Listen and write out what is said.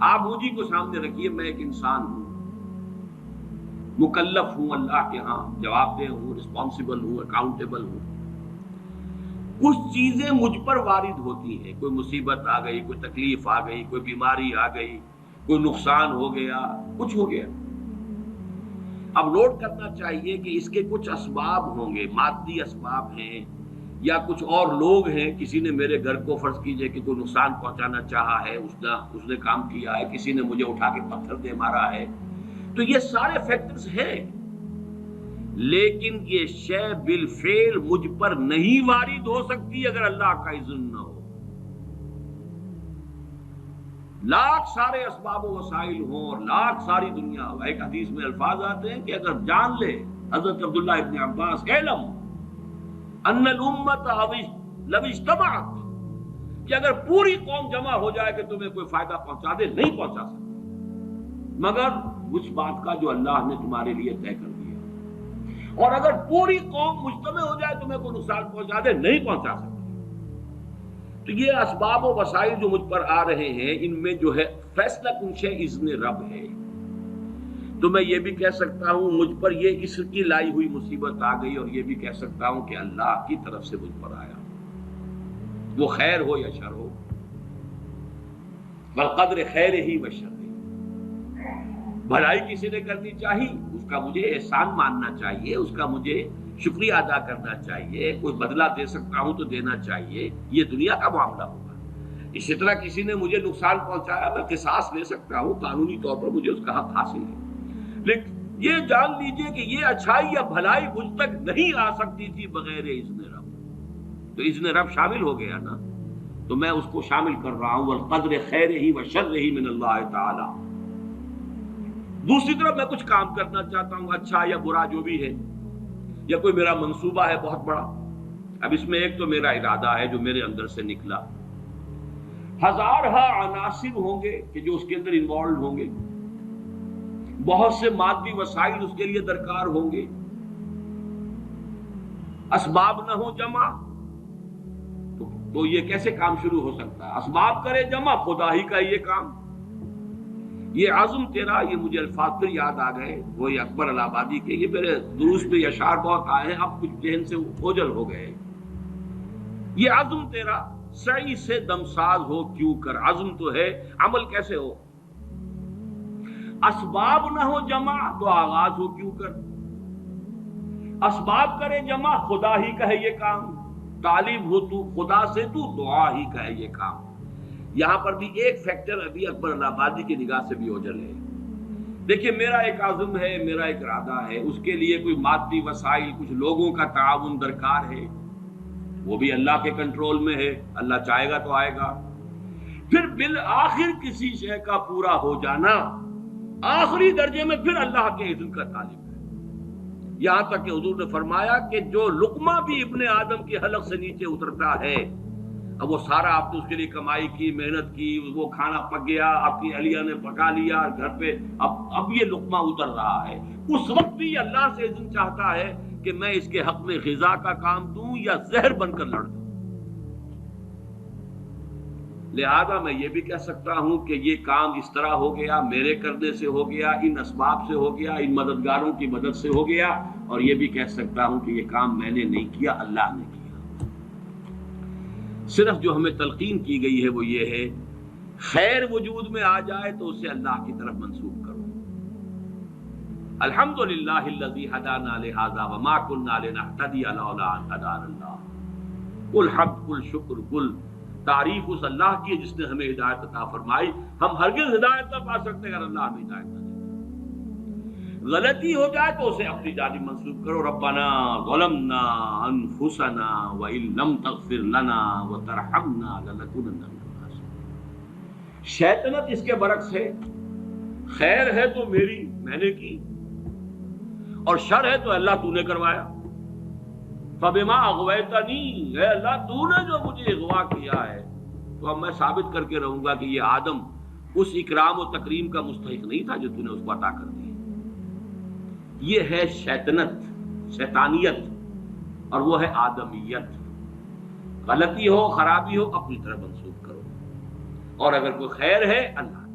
آپ مجھے کو سامنے رکھیے، میں ایک انسان ہوں، مکلف ہوں، اللہ کے ہاں جواب دہ ہوں، رسپانسبل ہوں، اکاؤنٹیبل ہوں۔ کچھ چیزیں مجھ پر وارد ہوتی ہیں، کوئی مصیبت آ گئی، کوئی تکلیف آ گئی، کوئی بیماری آ گئی، کوئی نقصان ہو گیا، کچھ ہو گیا۔ اب نوٹ کرنا چاہیے کہ اس کے کچھ اسباب ہوں گے، مادی اسباب ہیں یا کچھ اور لوگ ہیں، کسی نے میرے گھر کو فرض کیجئے کہ کوئی نقصان پہنچانا چاہا ہے، اس نے کام کیا ہے، کسی نے مجھے اٹھا کے پتھر دے مارا ہے، تو یہ سارے فیکٹرز ہیں، لیکن یہ شے بالفعل مجھ پر نہیں وارد ہو سکتی اگر اللہ کا اذن نہ ہو۔ لاکھ سارے اسباب و وسائل ہوں اور لاکھ ساری دنیا ہو، ایک حدیث میں الفاظ آتے ہیں کہ اگر جان لے حضرت عبداللہ ابن عباس، اعلم ان الامت لو اجتمعت، کہ اگر پوری قوم جمع ہو جائے کہ تمہیں کوئی فائدہ پہنچا دے، نہیں پہنچا سکتی مگر اس بات کا جو اللہ نے تمہارے لیے طے کر دیا، اور اگر پوری قوم مجتمع ہو جائے تمہیں کوئی نقصان پہنچا دے، نہیں پہنچا سکتی۔ تو یہ اسباب و وسائل جو مجھ پر آ رہے ہیں، ان میں جو ہے فیصلہ کنش اذن رب ہے۔ تو میں یہ بھی کہہ سکتا ہوں مجھ پر یہ اس کی لائی ہوئی مصیبت آ گئی، اور یہ بھی کہہ سکتا ہوں کہ اللہ کی طرف سے مجھ پر آیا، وہ خیر ہو یا شر ہو، والقدر خیر ہی و شر ہی۔ بھلائی کسی نے کرنی چاہیے، اس کا مجھے احسان ماننا چاہیے، اس کا مجھے شکریہ ادا کرنا چاہیے، کوئی بدلہ دے سکتا ہوں تو دینا چاہیے، یہ دنیا کا معاملہ ہوگا۔ اسی طرح کسی نے مجھے نقصان پہنچایا، میں قصاص لے سکتا ہوں، قانونی طور پر مجھے اس کا حق حاصل ہے، لیکن یہ جان لیجئے کہ یہ اچھائی یا بھلائی مجھ تک نہیں آ سکتی تھی بغیر اذن رب۔ تو اذن رب شامل ہو گیا نا، تو میں اس کو شامل کر رہا ہوں، والقدر خیر ہی و شر ہی من اللہ تعالی۔ دوسری طرف میں کچھ کام کرنا چاہتا ہوں، اچھا یا برا جو بھی ہے، یا کوئی میرا منصوبہ ہے بہت بڑا، اب اس میں ایک تو میرا ارادہ ہے جو میرے اندر سے نکلا، ہزارہا عناصر ہوں گے کہ جو اس کے اندر انوالوڈ ہوں گے، بہت سے مادی وسائل اس کے لیے درکار ہوں گے، اسباب نہ ہو جمع تو یہ کیسے کام شروع ہو سکتا ہے؟ اسباب کرے جمع، خدا ہی کا یہ کام، یہ عزم تیرا، یہ مجھے الفاظ پھر یاد آ گئے وہی اکبر الہ آبادی کے، یہ میرے دروس میں اشعار بہت آئے ہیں، اب کچھ ذہن سے اوجل ہو گئے۔ یہ عزم تیرا سعی سے دمساز ہو کیوں کر، عزم تو ہے، عمل کیسے ہو؟ اسباب نہ ہو جمع تو آغاز ہو کیوں کر، اسباب کرے جمع، خدا ہی کا ہے یہ کام، طالب ہو تو خدا سے، تو دعا ہی کا ہے یہ کام۔ یہاں پر بھی ایک فیکٹر ابھی اکبر الہ آبادی کی نگاہ سے بھی اوجل ہے۔ دیکھیے میرا ایک عزم ہے، میرا ایک ارادہ ہے، اس کے لیے کوئی مادی وسائل، کچھ لوگوں کا تعاون درکار ہے، وہ بھی اللہ کے کنٹرول میں ہے، اللہ چاہے گا تو آئے گا۔ پھر بالآخر کسی شے کا پورا ہو جانا آخری درجے میں پھر اللہ کے اذن کا طالب ہے، یہاں تک کہ حضور نے فرمایا کہ جو لقمہ بھی ابن آدم کی حلق سے نیچے اترتا ہے، اب وہ سارا آپ نے اس کے لیے کمائی کی، محنت کی، وہ کھانا پک گیا، آپ کی اہلیہ نے پکا لیا گھر پہ، اب یہ لقمہ اتر رہا ہے، اس وقت بھی اللہ سے اذن چاہتا ہے کہ میں اس کے حق میں غذا کا کام دوں یا زہر بن کر لڑ دوں۔ لہذا میں یہ بھی کہہ سکتا ہوں کہ یہ کام اس طرح ہو گیا، میرے کرنے سے ہو گیا، ان اسباب سے ہو گیا، ان مددگاروں کی مدد سے ہو گیا، اور یہ بھی کہہ سکتا ہوں کہ یہ کام میں نے نہیں کیا، اللہ نے کیا۔ صرف جو ہمیں تلقین کی گئی ہے وہ یہ ہے، خیر وجود میں آ جائے تو اسے اللہ کی طرف منسوب کرو۔ الحمدللہ الذی ہدانا لہذا وما کنا لنہتدی لولا ان ہدانا اللہ، قل حمد، قل شکر، قل تعریف اس اللہ کی جس نے ہمیں ہدایت عطا فرمائی، ہم ہرگز ہدایت نہ پا سکتے اگر اللہ ہمیں ہدایت نہ دے۔ غلطی ہو جائے تو اسے اپنی جانب منسوب کرو، ربنا ظلمنا انفسنا وان لم تغفر لنا وترحمنا لنکونن من الخاسرین۔ شیطنت اس کے برعکس ہے، خیر ہے تو میری، میں نے کی، اور شر ہے تو اللہ تو نے کروایا۔ فبما اغویتنی، اے اللہ تو نے جو مجھے اغوا کیا ہے، تو اب میں ثابت کر کے رہوں گا کہ یہ آدم اس اکرام و تکریم کا مستحق نہیں تھا جو تو نے اس کو عطا کر دی۔ یہ ہے شیطنت، شیطانیت، اور وہ ہے آدمیت۔ غلطی ہو، خرابی ہو، اپنی طرف منسوب کرو، اور اگر کوئی خیر ہے اللہ